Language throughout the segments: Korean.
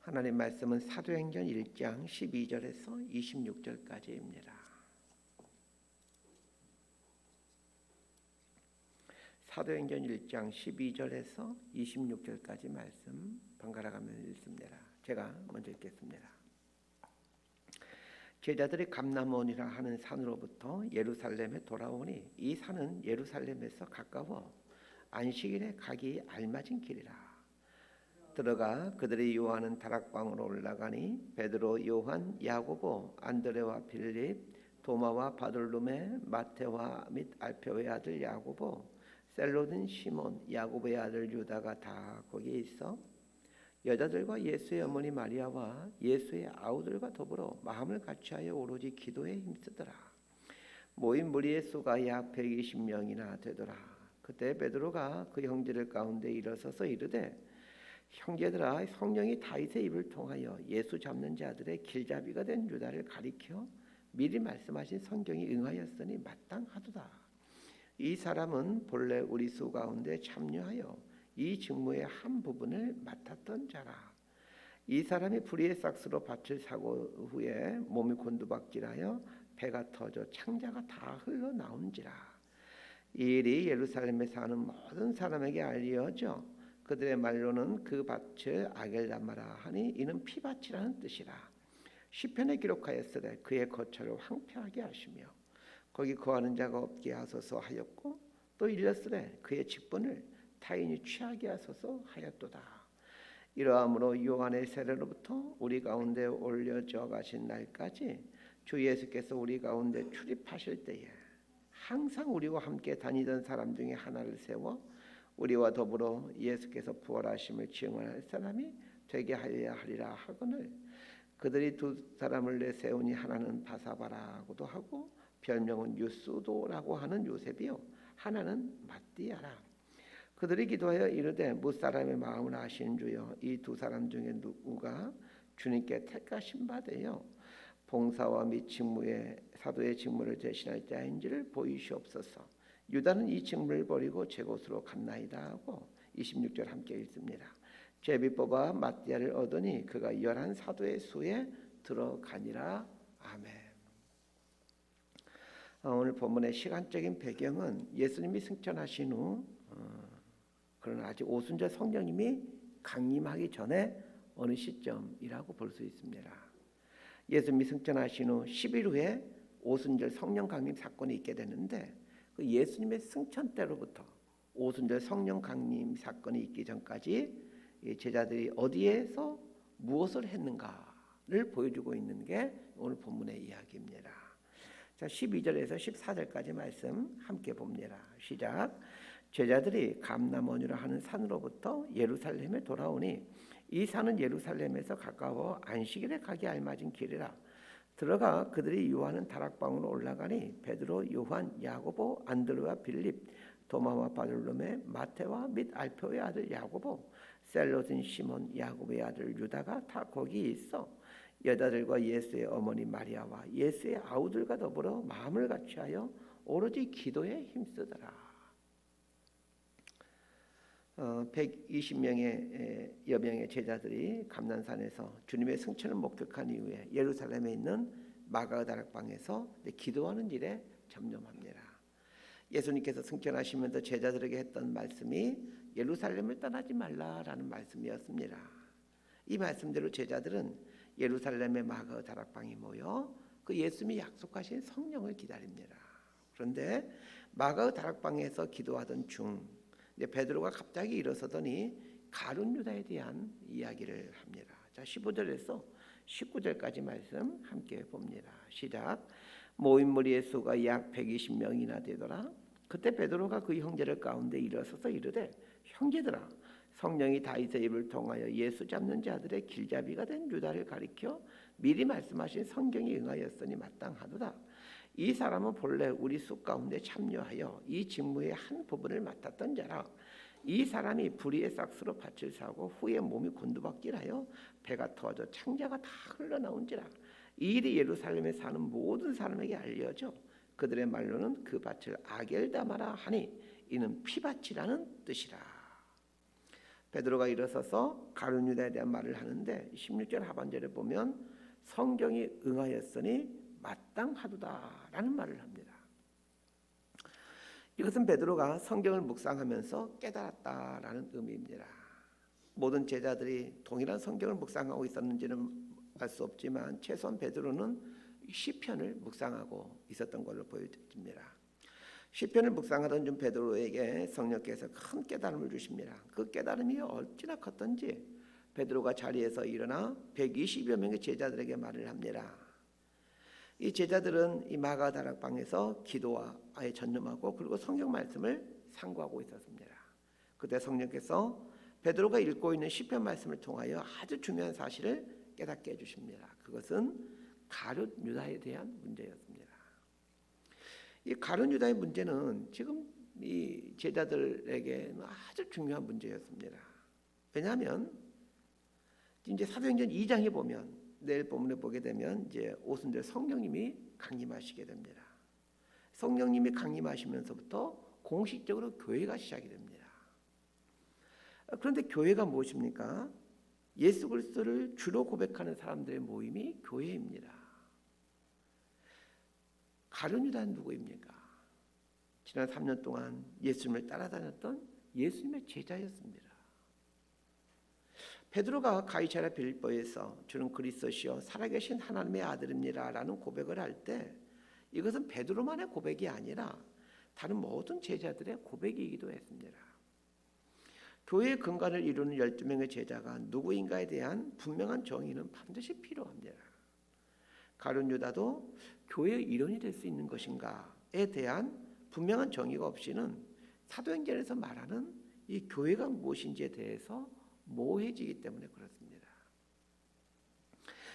하나님 말씀은 사도행전 1장 12절에서 26절까지입니다. 사도행전 1장 12절에서 26절까지 말씀 번갈아 가면서 읽습니다. 제가 먼저 읽겠습니다. 제자들이 감람원이라 하는 산으로부터 예루살렘에 돌아오니 이 산은 예루살렘에서 가까워 안식일에 가기 알맞은 길이라. 들어가 그들이 요하는 다락방으로 올라가니 베드로, 요한, 야고보, 안드레와 빌립, 도마와 바돌로메, 마테와 및 알페오의 아들 야고보, 셀로딘 시몬, 야고보의 아들 유다가 다 거기에 있어 여자들과 예수의 어머니 마리아와 예수의 아우들과 더불어 마음을 같이하여 오로지 기도에 힘쓰더라. 모인 무리의 수가 약 120명이나 되더라. 그때 베드로가 그 형제들 가운데 일어서서 이르되 형제들아, 성령이 다윗의 입을 통하여 예수 잡는 자들의 길잡이가 된 유다를 가리켜 미리 말씀하신 성경이 응하였으니 마땅하도다. 이 사람은 본래 우리 수 가운데 참여하여 이 직무의 한 부분을 맡았던 자라. 이 사람이 불의의 싹스로 밭을 사고 후에 몸이 곤두박질하여 배가 터져 창자가 다 흘러나온지라. 이 일이 예루살렘에 사는 모든 사람에게 알려져 그들의 말로는 그 밭을 아겔다마라 하니 이는 피밭이라는 뜻이라. 시편에 기록하였으되 그의 거처를 황폐하게 하시며 거기 거하는 자가 없게 하소서 하였고 또 일렀으되 그의 직분을 타인이 취하게 하소서 하였도다. 이러함으로 요한의 세례로부터 우리 가운데 올려져 가신 날까지 주 예수께서 우리 가운데 출입하실 때에 항상 우리와 함께 다니던 사람 중에 하나를 세워 우리와 더불어 예수께서 부활하심을 증언할 사람이 되게 하여야 하리라 하거늘 그들이 두 사람을 내세우니 하나는 바사바라고도 하고 별명은 유스도라고 하는 요셉이요 하나는 마띠아라. 그들이 기도하여 이르되 무사람의 마음을 아시는 주여 이 두 사람 중에 누구가 주님께 택하신 바 되어 봉사와 및 직무의 사도의 직무를 대신할 자인지를 보이시옵소서. 유다는 이 직무를 버리고 제 곳으로 갔나이다 하고 26절 함께 읽습니다. 제비 뽑아 마띠아를 얻으니 그가 11 사도의 수에 들어가니라. 아멘. 오늘 본문의 시간적인 배경은 예수님이 승천하신 후 그러나 아직 오순절 성령님이 강림하기 전에 어느 시점이라고 볼 수 있습니다. 예수님이 승천하신 후 10일 후에 오순절 성령 강림 사건이 있게 되는데 그 예수님의 승천 때로부터 오순절 성령 강림 사건이 있기 전까지 제자들이 어디에서 무엇을 했는가를 보여주고 있는 게 오늘 본문의 이야기입니다. 자, 12절에서 14절까지 말씀 함께 봅니다. 시작. 제자들이 감람원이라 하는 산으로부터 예루살렘에 돌아오니 이 산은 예루살렘에서 가까워 안식일에 가기 알맞은 길이라. 들어가 그들이 요하는 다락방으로 올라가니 베드로, 요한, 야고보, 안드레와 빌립, 도마와 바돌로메, 마테와 및 알페오의 아들 야고보, 셀로딘 시몬, 야고보의 아들 유다가 다 거기에 있어 여자들과 예수의 어머니 마리아와 예수의 아우들과 더불어 마음을 같이하여 오로지 기도에 힘쓰더라. 120명의 여명의 제자들이 감난산에서 주님의 승천을 목격한 이후에 예루살렘에 있는 마가의 다락방에서 기도하는 일에 전념합니다. 예수님께서 승천하시면서 제자들에게 했던 말씀이 예루살렘을 떠나지 말라라는 말씀이었습니다. 이 말씀대로 제자들은 예루살렘의 마가의 다락방에 모여 그 예수님이 약속하신 성령을 기다립니다. 그런데 마가의 다락방에서 기도하던 중 베드로가 갑자기 일어서더니 가룟 유다에 대한 이야기를 합니다. 자, 15절에서 19절까지 말씀 함께 봅니다. 시작. 모인 무리의 수가 약 120명이나 되더라. 그때 베드로가 그 형제들 가운데 일어서서 이르되 형제들아, 성령이 다윗의 입을 통하여 예수 잡는 자들의 길잡이가 된 유다를 가리켜 미리 말씀하신 성경이 응하였으니 마땅하도다. 이 사람은 본래 우리 수 가운데 참여하여 이 직무의 한 부분을 맡았던 자라. 이 사람이 불의의 싹스로 밭을 사고 후에 몸이 곤두박질하여 배가 터져 창자가 다 흘러나온지라. 이 일이 예루살렘에 사는 모든 사람에게 알려져 그들의 말로는 그 밭을 아겔다마라 하니 이는 피밭이라는 뜻이라. 베드로가 일어서서 가룟 유다에 대한 말을 하는데 16절 하반절에 보면 성경이 응하였으니 마땅하도다라는 말을 합니다. 이것은 베드로가 성경을 묵상하면서 깨달았다라는 의미입니다. 모든 제자들이 동일한 성경을 묵상하고 있었는지는 알 수 없지만 최소한 베드로는 시편을 묵상하고 있었던 걸로 보여집니다. 시편을 묵상하던 중 베드로에게 성령께서 큰 깨달음을 주십니다. 그 깨달음이 어찌나 컸던지 베드로가 자리에서 일어나 120여 명의 제자들에게 말을 합니다. 이 제자들은 이 마가 다락방에서 기도와 아예 전념하고 그리고 성경 말씀을 상고하고 있었습니다. 그때 성령께서 베드로가 읽고 있는 시편 말씀을 통하여 아주 중요한 사실을 깨닫게 해주십니다. 그것은 가룟 유다에 대한 문제였습니다. 이 가룟 유다의 문제는 지금 이 제자들에게는 아주 중요한 문제였습니다. 왜냐하면 이제 사도행전 2장에 보면 내일 본문에 보게 되면 이제 오순절 성령님이 강림하시게 됩니다. 성령님이 강림하시면서부터 공식적으로 교회가 시작이 됩니다. 그런데 교회가 무엇입니까? 예수 그리스도를 주로 고백하는 사람들의 모임이 교회입니다. 가룟 유다는 누구입니까? 지난 3년 동안 예수님을 따라다녔던 예수님의 제자였습니다. 베드로가 가이사랴 빌립보에서 주는 그리스도시요 살아계신 하나님의 아들입니다라는 고백을 할 때 이것은 베드로만의 고백이 아니라 다른 모든 제자들의 고백이기도 했습니다. 교회의 근간을 이루는 12명의 제자가 누구인가에 대한 분명한 정의는 반드시 필요합니다. 가룟 유다도 교회의 일원이 될 수 있는 것인가에 대한 분명한 정의가 없이는 사도행전에서 말하는 이 교회가 무엇인지에 대해서 모호해지기 때문에 그렇습니다.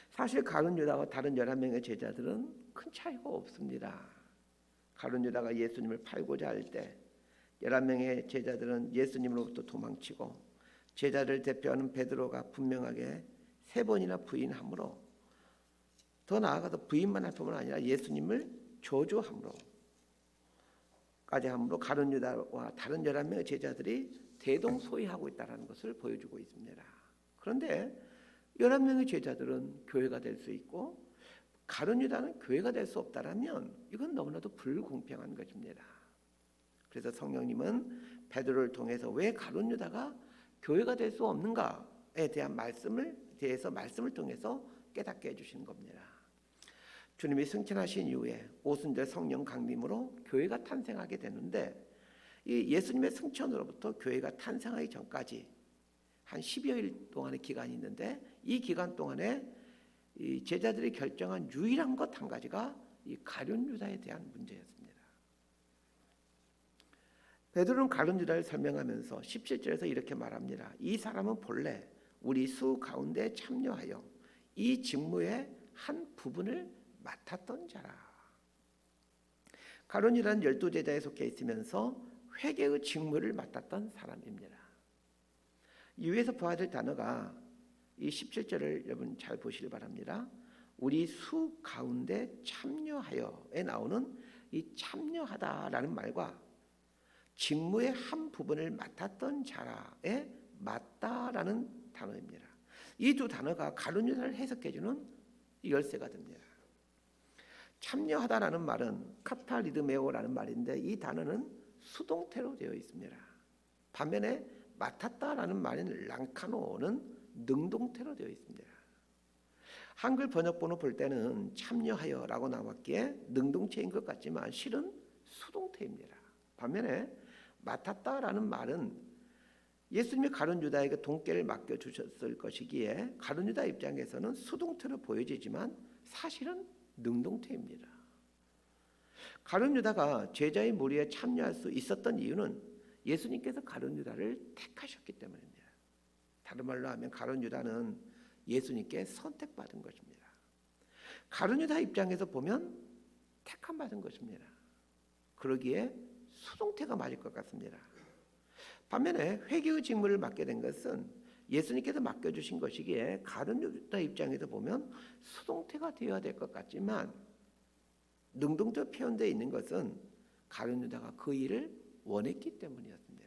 사실 가룟 유다와 다른 11명의 제자들은 큰 차이가 없습니다. 가룟 유다가 예수님을 팔고자 할 때 11명의 제자들은 예수님으로부터 도망치고 제자를 대표하는 베드로가 분명하게 3번이나 부인함으로 더 나아가서 부인만 할 뿐만 아니라 예수님을 저주함으로까지 함으로 가룟 유다와 다른 11명의 제자들이 대동소이하고 있다는 것을 보여주고 있습니다. 그런데 11명의 제자들은 교회가 될 수 있고 가룟 유다는 교회가 될 수 없다라면 이건 너무나도 불공평한 것입니다. 그래서 성령님은 베드로를 통해서 왜 가룟 유다가 교회가 될 수 없는가에 대한 말씀을 통해서 깨닫게 해주시는 겁니다. 주님이 승천하신 이후에 오순절 성령 강림으로 교회가 탄생하게 되는데 이 예수님의 승천으로부터 교회가 탄생하기 전까지 한 10여일 동안의 기간이 있는데 이 기간 동안에 이 제자들이 결정한 유일한 것 한 가지가 이 가룟 유다에 대한 문제였습니다. 베드로는 가룟 유다를 설명하면서 17절에서 이렇게 말합니다. 이 사람은 본래 우리 수 가운데 참여하여 이 직무의 한 부분을 맡았던 자라. 가룟 유다는 12제자에 속해 있으면서 회개의 직무를 맡았던 사람입니다. 이위에서 보아야 단어가 이 17절을 여러분 잘 보시길 바랍니다. 우리 수 가운데 참여하여에 나오는 이 참여하다라는 말과 직무의 한 부분을 맡았던 자라에 맞다라는 단어입니다. 이 두 단어가 가룟 유다를 해석해주는 열쇠가 됩니다. 참여하다라는 말은 카탈리드메오라는 말인데 이 단어는 수동태로 되어 있습니다. 반면에 맡았다라는 말인 랑카노는 능동태로 되어 있습니다. 한글 번역본을 볼 때는 참여하여라고 나왔기에 능동체인 것 같지만 실은 수동태입니다. 반면에 맡았다라는 말은 예수님이 가룟 유다에게 돈깨를 맡겨주셨을 것이기에 가룟 유다 입장에서는 수동태로 보여지지만 사실은 능동태입니다. 가룟 유다가 제자의 무리에 참여할 수 있었던 이유는 예수님께서 가룟 유다를 택하셨기 때문입니다. 다른 말로 하면 가룟 유다는 예수님께 선택받은 것입니다. 가룟 유다 입장에서 보면 택함받은 것입니다. 그러기에 수동태가 맞을 것 같습니다. 반면에 회개의 직무를 맡게 된 것은 예수님께서 맡겨주신 것이기에 가룟 유다 입장에서 보면 수동태가 되어야 될 것 같지만 능동적으로 표현되어 있는 것은 가룟 유다가 그 일을 원했기 때문이었습니다.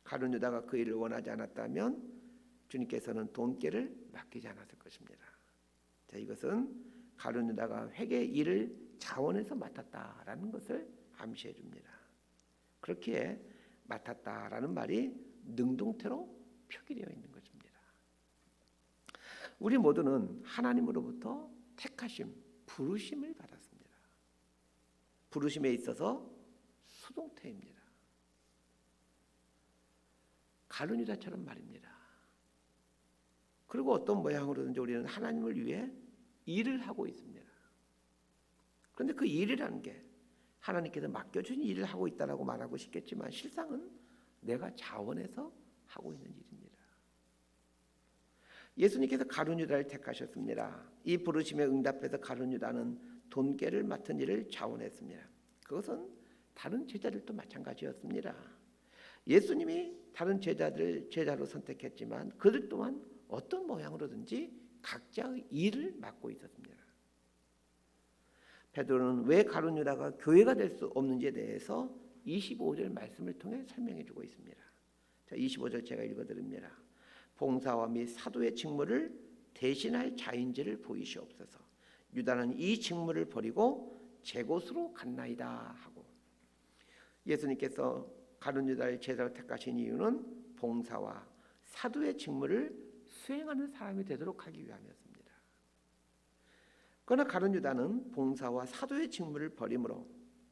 가룟 유다가 그 일을 원하지 않았다면 주님께서는 돈깨를 맡기지 않았을 것입니다. 자, 이것은 가룟 유다가 회개 일을 자원해서 맡았다라는 것을 암시해 줍니다. 그렇기에 맡았다라는 말이 능동태로 표기되어 있는 것입니다. 우리 모두는 하나님으로부터 택하심, 부르심을 받았습니다. 부르심에 있어서 수동태입니다. 가룟 유다처럼 말입니다. 그리고 어떤 모양으로든지 우리는 하나님을 위해 일을 하고 있습니다. 그런데 그 일이라는 게 하나님께서 맡겨준 일을 하고 있다라고 말하고 싶겠지만 실상은 내가 자원해서 하고 있는 일입니다. 예수님께서 가룟 유다를 택하셨습니다. 이 부르심에 응답해서 가룟 유다는 돈깨를 맡은 일을 자원했습니다. 그것은 다른 제자들도 마찬가지였습니다. 예수님이 다른 제자로 선택했지만 그들 또한 어떤 모양으로든지 각자의 일을 맡고 있었습니다. 베드로는 왜 가룟 유다가 교회가 될 수 없는지에 대해서 25절 말씀을 통해 설명해 주고 있습니다. 자, 25절 제가 읽어드립니다. 봉사와 및 사도의 직무를 대신할 자인지를 보이시옵소서. 유다는 이 직무를 버리고 제 곳으로 갔나이다 하고, 예수님께서 가룟 유다를 제자로 택하신 이유는 봉사와 사도의 직무를 수행하는 사람이 되도록 하기 위함이었습니다. 그러나 가룟 유다는 봉사와 사도의 직무를 버림으로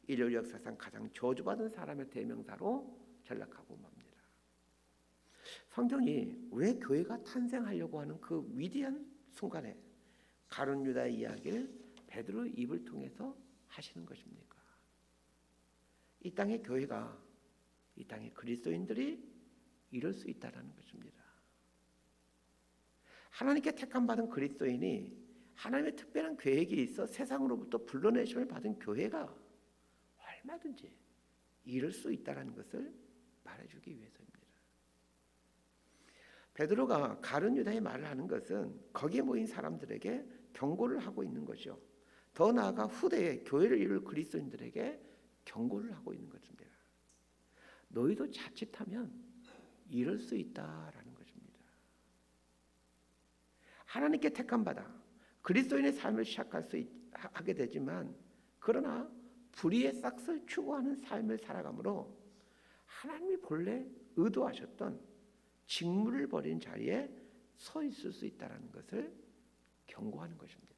인류 역사상 가장 저주받은 사람의 대명사로 전락하고 맙니다. 성경이 왜 교회가 탄생하려고 하는 그 위대한 순간에 가룟 유다의 이야기를 베드로의 입을 통해서 하시는 것입니까? 이 땅의 교회가, 이 땅의 그리스도인들이 이럴 수 있다라는 것입니다. 하나님께 택함 받은 그리스도인이 하나님의 특별한 계획이 있어 세상으로부터 불러내심을 받은 교회가 얼마든지 이룰 수 있다는 것을 말해주기 위해서입니다. 베드로가 가룟 유다의 말을 하는 것은 거기에 모인 사람들에게 경고를 하고 있는 것이요, 더 나아가 후대에 교회를 이룰 그리스도인들에게 경고를 하고 있는 것입니다. 너희도 자칫하면 이럴 수 있다라는 것입니다. 하나님께 택함 받아 그리스도인의 삶을 하게 되지만, 그러나 불의의 싹을 추구하는 삶을 살아가므로 하나님이 본래 의도하셨던 직무를 버린 자리에 서 있을 수 있다는 것을 경고하는 것입니다.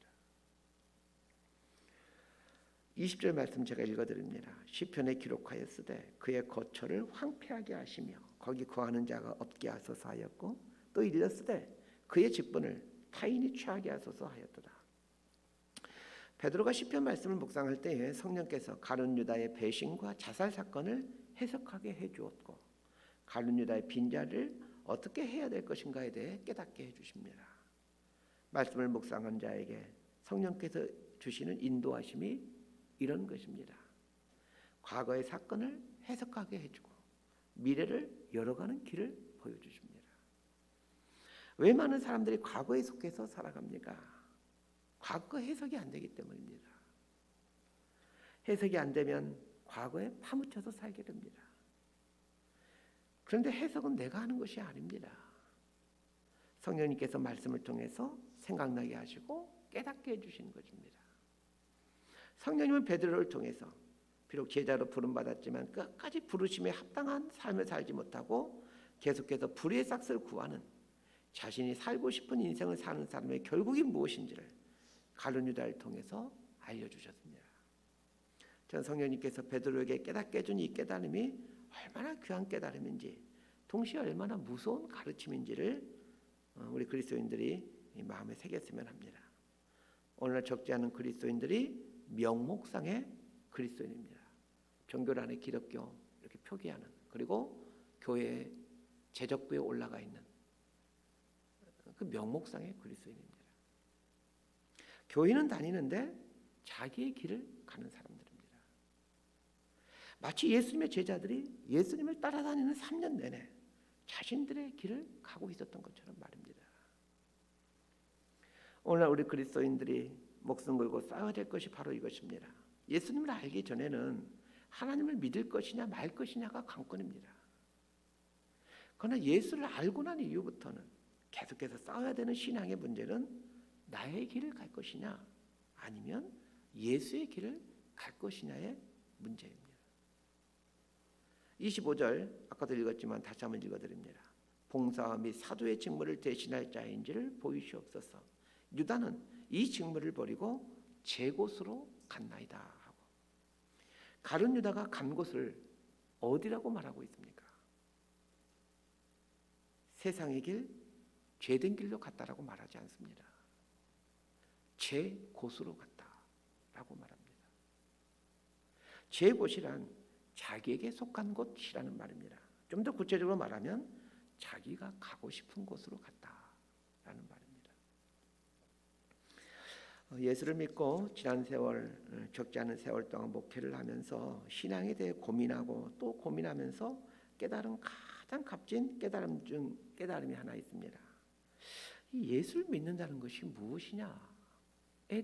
20절 말씀 제가 읽어드립니다. 시편에 기록하였으되 그의 거처를 황폐하게 하시며 거기 거하는 자가 없게 하소서 하였고, 또 일렀으되 그의 직분을 타인이 취하게 하소서 하였도다. 베드로가 시편 말씀을 묵상할 때에 성령께서 가룟 유다의 배신과 자살 사건을 해석하게 해주었고, 가룟 유다의 빈자를 어떻게 해야 될 것인가에 대해 깨닫게 해주십니다. 말씀을 묵상한 자에게 성령께서 주시는 인도하심이 이런 것입니다. 과거의 사건을 해석하게 해주고 미래를 열어가는 길을 보여주십니다. 왜 많은 사람들이 과거에 속해서 살아갑니까? 과거 해석이 안 되기 때문입니다. 해석이 안 되면 과거에 파묻혀서 살게 됩니다. 그런데 해석은 내가 하는 것이 아닙니다. 성령님께서 말씀을 통해서 생각나게 하시고 깨닫게 해주시는 것입니다. 성령님은 베드로를 통해서 비록 제자로 부름받았지만 끝까지 부르심에 합당한 삶을 살지 못하고 계속해서 불의의 싹을 구하는, 자신이 살고 싶은 인생을 사는 사람의 결국이 무엇인지를 가룟 유다를 통해서 알려주셨습니다. 전 성령님께서 베드로에게 깨닫게 해준 이 깨달음이 얼마나 귀한 깨달음인지, 동시에 얼마나 무서운 가르침인지를 우리 그리스도인들이 마음에 새겼으면 합니다. 오늘날 적지 않은 그리스도인들이 명목상의 그리스도인입니다. 종교 안에 기독교 이렇게 표기하는, 그리고 교회 제적부에 올라가 있는 그 명목상의 그리스도인입니다. 교회는 다니는데 자기의 길을 가는 사람들입니다. 마치 예수님의 제자들이 예수님을 따라다니는 3년 내내 자신들의 길을 가고 있었던 것처럼 말입니다. 오늘 우리 그리스도인들이 목숨 걸고 싸워야 될 것이 바로 이것입니다. 예수님을 알기 전에는 하나님을 믿을 것이냐 말 것이냐가 관건입니다. 그러나 예수를 알고 난 이후부터는 계속해서 싸워야 되는 신앙의 문제는 나의 길을 갈 것이냐 아니면 예수의 길을 갈 것이냐의 문제입니다. 25절 아까도 읽었지만 다시 한번 읽어드립니다. 봉사와 및 사도의 직무를 대신할 자인지를 보이시옵소서. 유다는 이 직무를 버리고 제 곳으로 갔나이다 하고, 가룟 유다가 간 곳을 어디라고 말하고 있습니까? 세상의 길, 죄된 길로 갔다라고 말하지 않습니다. 제 곳으로 갔다라고 말합니다. 제 곳이란 자기에게 속한 곳이라는 말입니다. 좀 더 구체적으로 말하면 자기가 가고 싶은 곳으로 갔다라는 말입니다. 예수를 믿고 지난 세월, 적지 않은 세월 동안 목회를 하면서 신앙에 대해 고민하고 또 고민하면서 깨달은 가장 값진 깨달음이 하나 있습니다. 이 예수를 믿는다는 것이 무엇이냐에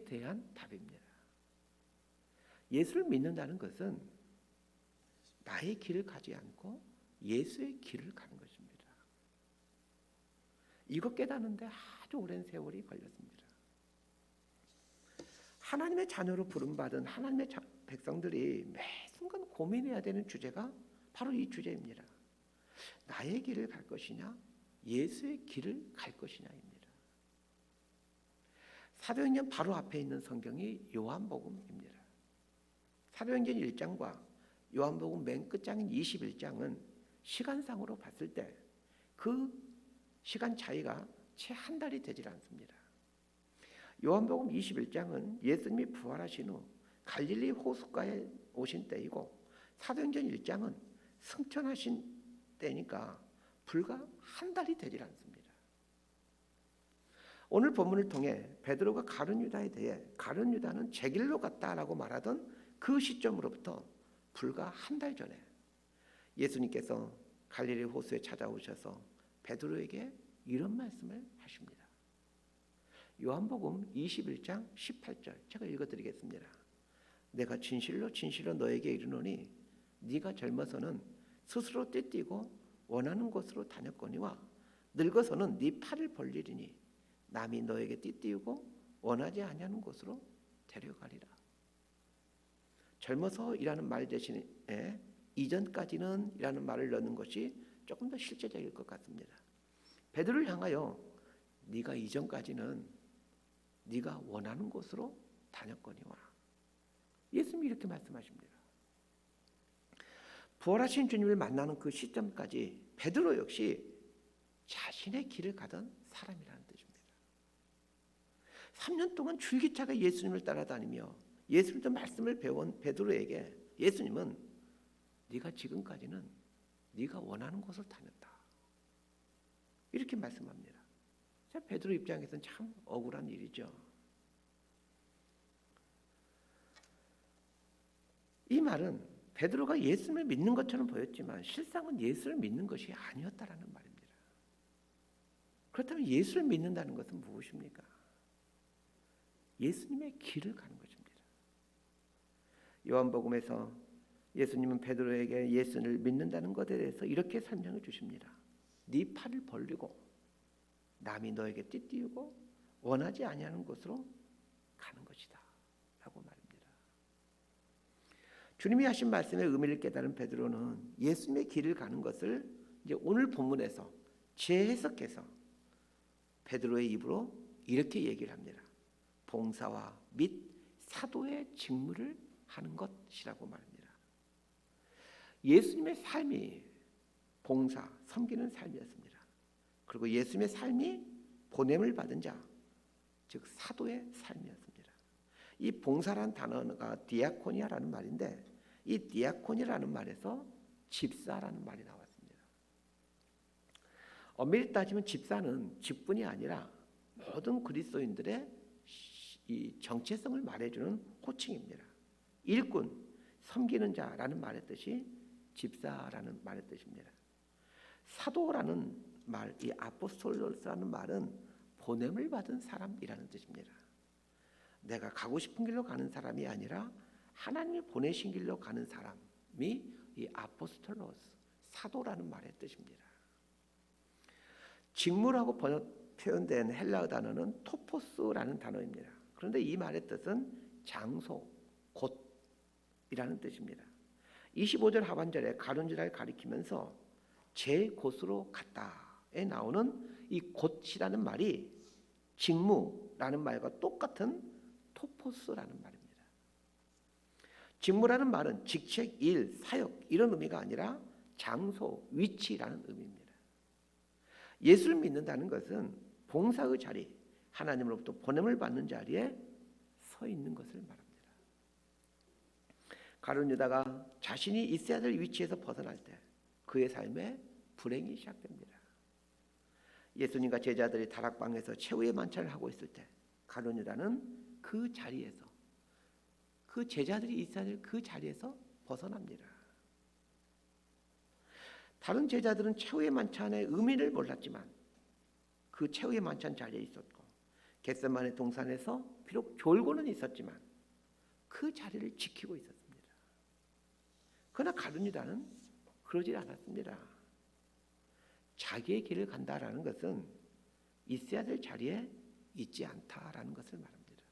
대한 답입니다. 예수를 믿는다는 것은 나의 길을 가지 않고 예수의 길을 가는 것입니다. 이거 깨닫는데 아주 오랜 세월이 걸렸습니다. 하나님의 자녀로 부름받은 하나님의 백성들이 매 순간 고민해야 되는 주제가 바로 이 주제입니다. 나의 길을 갈 것이냐 예수의 길을 갈 것이냐입니다. 사도행전 바로 앞에 있는 성경이 요한복음입니다. 사도행전 1장과 요한복음 맨 끝장인 21장은 시간상으로 봤을 때 그 시간 차이가 채 한 달이 되질 않습니다. 요한복음 21장은 예수님이 부활하신 후 갈릴리 호숫가에 오신 때이고, 사도행전 1장은 승천하신 때니까 불과 한 달이 되질 않습니다. 오늘 본문을 통해 베드로가 가룟 유다에 대해 가룟 유다는 제 길로 갔다라고 말하던 그 시점으로부터 불과 한 달 전에 예수님께서 갈릴리 호수에 찾아오셔서 베드로에게 이런 말씀을 하십니다. 요한복음 21장 18절 제가 읽어드리겠습니다. 내가 진실로 진실로 너에게 이르노니 네가 젊어서는 스스로 떼띠고 원하는 곳으로 다녔거니와 늙어서는 네 팔을 벌리리니 남이 너에게 띠띠우고 원하지 아니하는 곳으로 데려가리라. 젊어서이라는 말 대신에 이전까지는 이라는 말을 넣는 것이 조금 더 실제적일 것 같습니다. 베드로를 향하여 네가 이전까지는 네가 원하는 곳으로 다녔거니와, 예수님이 이렇게 말씀하십니다. 부활하신 주님을 만나는 그 시점까지 베드로 역시 자신의 길을 가던 사람이라는 뜻입니다. 3년 동안 줄기차게 예수님을 따라다니며 예수님도 말씀을 배운 베드로에게 예수님은 네가 지금까지는 네가 원하는 곳을 다녔다 이렇게 말씀합니다. 베드로 입장에서는 참 억울한 일이죠. 이 말은 베드로가 예수님을 믿는 것처럼 보였지만 실상은 예수를 믿는 것이 아니었다라는 말입니다. 그렇다면 예수를 믿는다는 것은 무엇입니까? 예수님의 길을 가는 것입니다. 요한복음에서 예수님은 베드로에게 예수를 믿는다는 것에 대해서 이렇게 설명해 주십니다. 네 팔을 벌리고 남이 너에게 띠띠우고 원하지 아니하는 곳으로 가는 것이다 라고 말입니다. 주님이 하신 말씀의 의미를 깨달은 베드로는 예수님의 길을 가는 것을 이제 오늘 본문에서 재해석해서 베드로의 입으로 이렇게 얘기를 합니다. 봉사와 및 사도의 직무를 하는 것이라고 말합니다. 예수님의 삶이 봉사, 섬기는 삶이었습니다. 그리고 예수님의 삶이 보냄을 받은 자, 즉 사도의 삶이었습니다. 이 봉사라는 단어가 디아코니아라는 말인데, 이 디아코니라는 말에서 집사라는 말이 나왔습니다. 엄밀히 따지면 집사는 직분이 아니라 모든 그리스도인들의 이 정체성을 말해주는 호칭입니다. 일꾼, 섬기는 자라는 말의 뜻이 집사라는 말의 뜻입니다. 사도라는 말, 이 아포스톨로스라는 말은 보냄을 받은 사람이라는 뜻입니다. 내가 가고 싶은 길로 가는 사람이 아니라 하나님이 보내신 길로 가는 사람이 이 아포스톨로스, 사도라는 말의 뜻입니다. 직무라고 표현된 헬라어 단어는 토포스라는 단어입니다. 그런데 이 말의 뜻은 장소, 곳이라는 뜻입니다. 25절 하반절에 가룟 유다를 가리키면서 제 곳으로 갔다에 나오는 이 곳이라는 말이 직무라는 말과 똑같은 토포스라는 말입니다. 직무라는 말은 직책, 일, 사역 이런 의미가 아니라 장소, 위치라는 의미입니다. 예수를 믿는다는 것은 봉사의 자리, 하나님으로부터 보냄을 받는 자리에 서 있는 것을 말합니다. 가룟 유다가 자신이 있어야 될 위치에서 벗어날 때 그의 삶에 불행이 시작됩니다. 예수님과 제자들이 다락방에서 최후의 만찬을 하고 있을 때 가룟 유다는 그 자리에서, 그 제자들이 있어야 될 그 자리에서 벗어납니다. 다른 제자들은 최후의 만찬의 의미를 몰랐지만 그 최후의 만찬 자리에 있었고, 겟세마네 동산에서 비록 졸고는 있었지만 그 자리를 지키고 있었습니다. 그러나 가룟 유다는 그러지 않았습니다. 자기의 길을 간다라는 것은 있어야 될 자리에 있지 않다라는 것을 말합니다.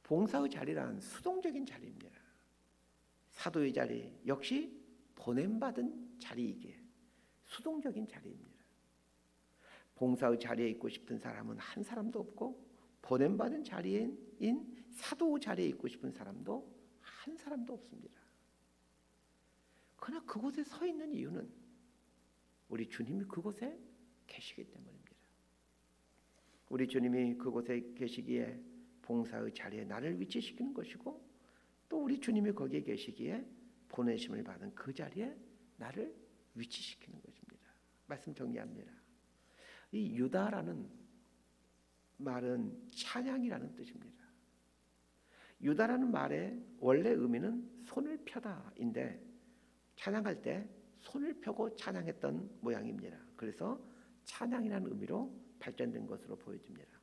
봉사의 자리란 수동적인 자리입니다. 사도의 자리 역시 보냄받은 자리이기에 수동적인 자리입니다. 봉사의 자리에 있고 싶은 사람은 한 사람도 없고, 보냄받은 자리인 사도의 자리에 있고 싶은 사람도 한 사람도 없습니다. 그러나 그곳에 서 있는 이유는 우리 주님이 그곳에 계시기 때문입니다. 우리 주님이 그곳에 계시기에 봉사의 자리에 나를 위치시키는 것이고, 또 우리 주님이 거기에 계시기에 보내심을 받은 그 자리에 나를 위치시키는 것입니다. 말씀 정리합니다. 이 유다라는 말은 찬양이라는 뜻입니다. 유다라는 말의 원래 의미는 손을 펴다인데, 찬양할 때 손을 펴고 찬양했던 모양입니다. 그래서 찬양이라는 의미로 발전된 것으로 보여집니다.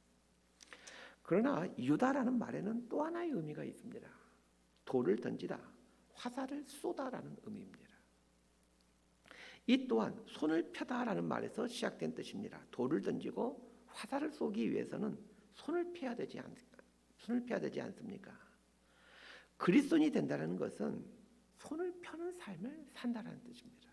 그러나 유다라는 말에는 또 하나의 의미가 있습니다. 돌을 던지다, 화살을 쏘다라는 의미입니다. 이 또한 손을 펴다라는 말에서 시작된 뜻입니다. 돌을 던지고 화살을 쏘기 위해서는 손을 펴야 되지 않습니까? 그리스도인이 된다는 것은 손을 펴는 삶을 산다는 뜻입니다.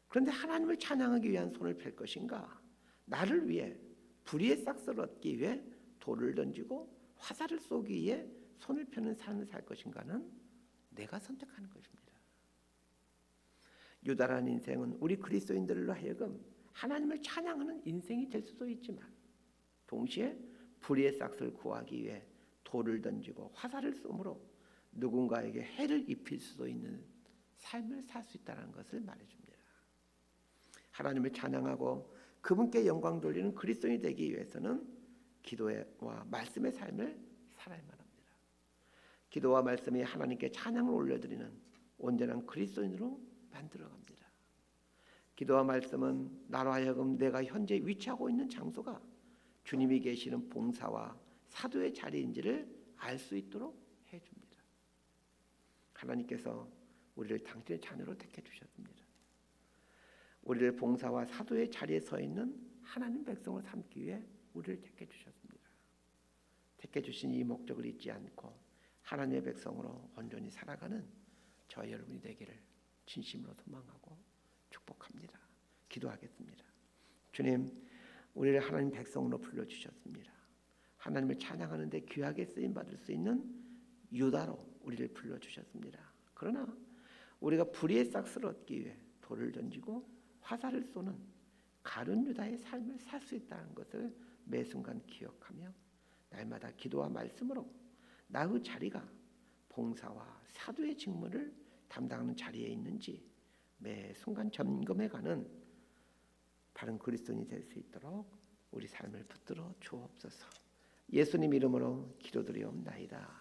그런데 하나님을 찬양하기 위한 손을 펼 것인가, 나를 위해 불의의 싹스를 얻기 위해 돌을 던지고 화살을 쏘기 위해 손을 펴는 삶을 살 것인가는 내가 선택하는 것입니다. 유다라는 인생은 우리 그리스도인들로 하여금 하나님을 찬양하는 인생이 될 수도 있지만, 동시에 불의의 싹스를 구하기 위해 돌을 던지고 화살을 쏘므로 누군가에게 해를 입힐 수도 있는 삶을 살 수 있다는 것을 말해줍니다. 하나님을 찬양하고 그분께 영광 돌리는 그리스도인이 되기 위해서는 기도와 말씀의 삶을 살아야만 합니다. 기도와 말씀이 하나님께 찬양을 올려드리는 온전한 그리스도인으로 만들어갑니다. 기도와 말씀은 나로 하여금 내가 현재 위치하고 있는 장소가 주님이 계시는 봉사와 사도의 자리인지를 알 수 있도록 해줍니다. 하나님께서 우리를 당신의 자녀로 택해 주셨습니다. 우리를 봉사와 사도의 자리에 서 있는 하나님 백성을 삼기 위해 우리를 택해 주셨습니다. 택해 주신 이 목적을 잊지 않고 하나님의 백성으로 온전히 살아가는 저와 여러분이 되기를 진심으로 소망하고 축복합니다. 기도하겠습니다. 주님, 우리를 하나님 백성으로 불러주셨습니다. 하나님을 찬양하는 데 귀하게 쓰임받을 수 있는 유다로 우리를 불러주셨습니다. 그러나 우리가 불의의 싹스를 얻기 위해 돌을 던지고 화살을 쏘는 가룟 유다의 삶을 살 수 있다는 것을 매 순간 기억하며 날마다 기도와 말씀으로 나의 자리가 봉사와 사도의 직무를 담당하는 자리에 있는지 매 순간 점검해가는 바른 그리스도인이 될 수 있도록 우리 삶을 붙들어 주옵소서. 예수님 이름으로 기도드리옵나이다.